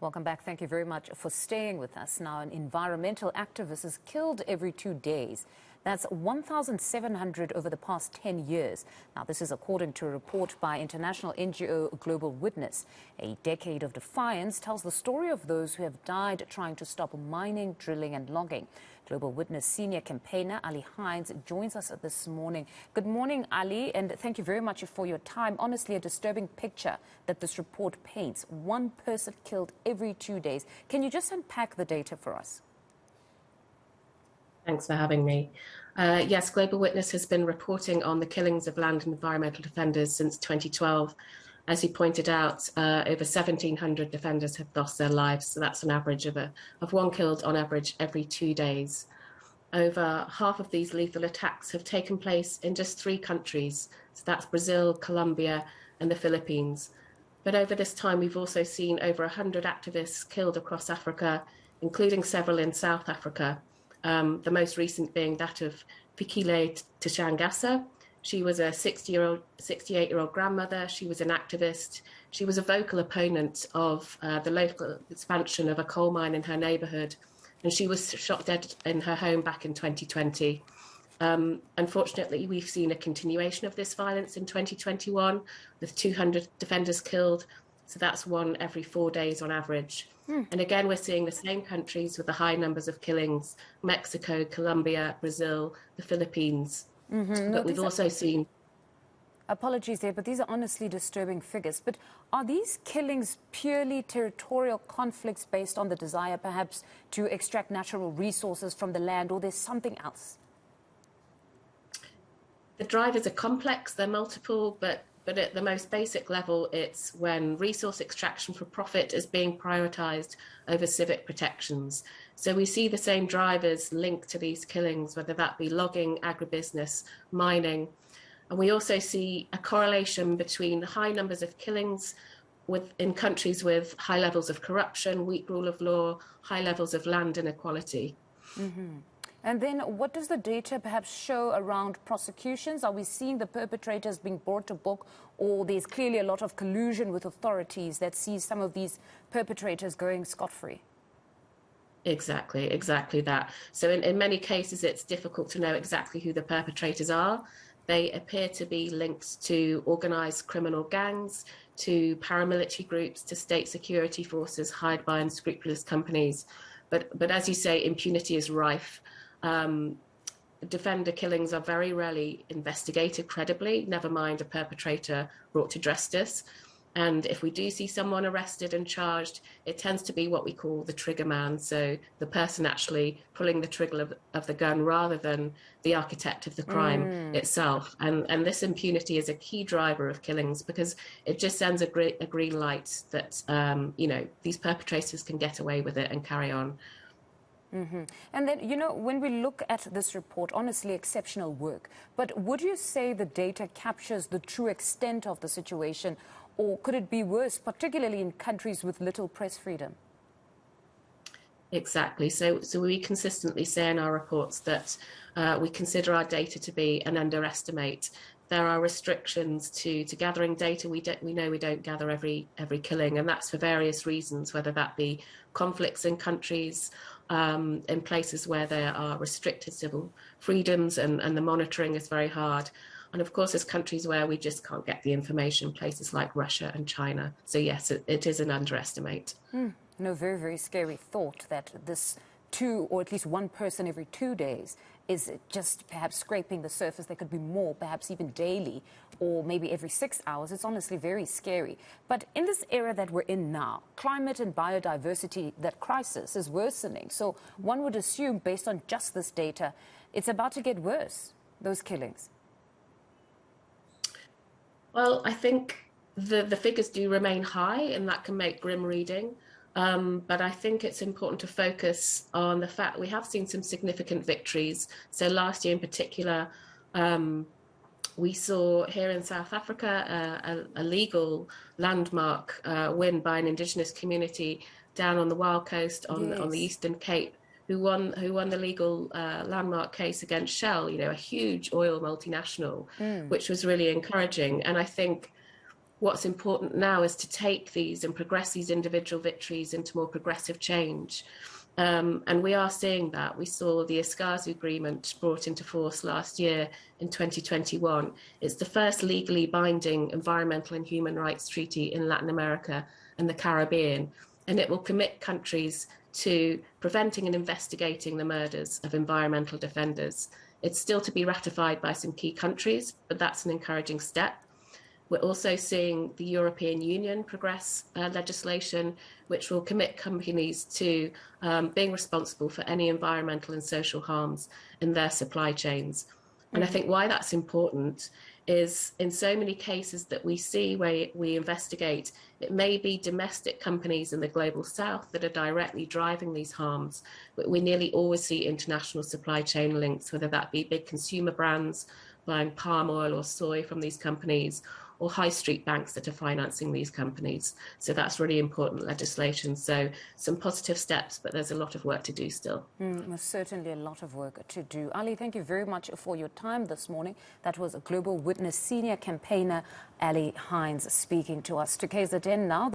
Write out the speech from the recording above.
Welcome back. Thank you very much for staying with us. Now, an environmental activist is killed every 2 days. That's 1,700 over the past 10 years. Now, this is according to a report by international NGO Global Witness. A Decade of Defiance tells the story of those who have died trying to stop mining, drilling and logging. Global Witness senior campaigner Ali Hines joins us this morning. Good morning, Ali, and thank you very much for your time. Honestly, a disturbing picture that this report paints. One person killed every 2 days. Can you just unpack the data for us? Thanks for having me. Yes, Global Witness has been reporting on the killings of land and environmental defenders since 2012. As you pointed out, over 1,700 defenders have lost their lives, so that's an average of one killed on average every 2 days. Over half of these lethal attacks have taken place in just 3 countries, so that's Brazil, Colombia and the Philippines. But over this time, we've also seen over 100 activists killed across Africa, including several in South Africa. The most recent being that of Fikile Tshangasa. She was a 68-year-old grandmother. She was an activist. She was a vocal opponent of the local expansion of a coal mine in her neighborhood. And she was shot dead in her home back in 2020. Unfortunately, we've seen a continuation of this violence in 2021 with 200 defenders killed. So that's one every 4 days on average. And again, we're seeing the same countries with the high numbers of killings: Mexico, Colombia, Brazil, the Philippines. But we've also seen... Apologies there, but these are honestly disturbing figures. But are these killings purely territorial conflicts based on the desire perhaps to extract natural resources from the land, or there's something else? The drivers are complex, they're multiple, but at the most basic level, it's when resource extraction for profit is being prioritised over civic protections. So we see the same drivers linked to these killings, whether that be logging, agribusiness, mining. And we also see a correlation between high numbers of killings in countries with high levels of corruption, weak rule of law, high levels of land inequality. And then what does the data perhaps show around prosecutions? Are we seeing the perpetrators being brought to book, or there's clearly a lot of collusion with authorities that sees some of these perpetrators going scot-free? Exactly that. So in many cases, it's difficult to know exactly who the perpetrators are. They appear to be linked to organised criminal gangs, to paramilitary groups, to state security forces hired by unscrupulous companies. But as you say, impunity is rife. Defender killings are very rarely investigated credibly, never mind a perpetrator brought to justice. And if we do see someone arrested and charged, it tends to be what we call the trigger man, so the person actually pulling the trigger of the gun rather than the architect of the crime itself. And this impunity is a key driver of killings because it just sends a green light that these perpetrators can get away with it and carry on. And then, when we look at this report, honestly, exceptional work. But would you say the data captures the true extent of the situation, or could it be worse, particularly in countries with little press freedom? Exactly. So we consistently say in our reports that we consider our data to be an underestimate. There are restrictions to gathering data. We know we don't gather every killing, and that's for various reasons, whether that be conflicts in countries, in places where there are restricted civil freedoms and the monitoring is very hard. And of course, there's countries where we just can't get the information, places like Russia and China. So yes, it is an underestimate. Very, very scary thought that this 2 or at least 1 person every 2 days is just perhaps scraping the surface. There could be more, perhaps even daily, or maybe every 6 hours. It's honestly very scary. But in this era that we're in now, climate and biodiversity, that crisis is worsening. So one would assume, based on just this data, it's about to get worse, those killings. Well, I think the figures do remain high, and that can make grim reading. But I think it's important to focus on the fact that we have seen some significant victories. So last year in particular, we saw here in South Africa a legal landmark win by an indigenous community down on the Wild Coast on the Eastern Cape, who won the legal landmark case against Shell, a huge oil multinational, which was really encouraging. And I think what's important now is to take these and progress these individual victories into more progressive change. And we are seeing that. We saw the Escazú Agreement brought into force last year in 2021. It's the first legally binding environmental and human rights treaty in Latin America and the Caribbean. And it will commit countries to preventing and investigating the murders of environmental defenders. It's still to be ratified by some key countries, but that's an encouraging step. We're also seeing the European Union progress legislation, which will commit companies to being responsible for any environmental and social harms in their supply chains. And I think why that's important is in so many cases that we see where we investigate, it may be domestic companies in the global south that are directly driving these harms, but we nearly always see international supply chain links, whether that be big consumer brands buying palm oil or soy from these companies, or high street banks that are financing these companies. So that's really important legislation. So some positive steps, but there's a lot of work to do still. There's certainly a lot of work to do. Ali, thank you very much for your time this morning. That was a Global Witness senior campaigner Ali Hines speaking to us. To KZN now.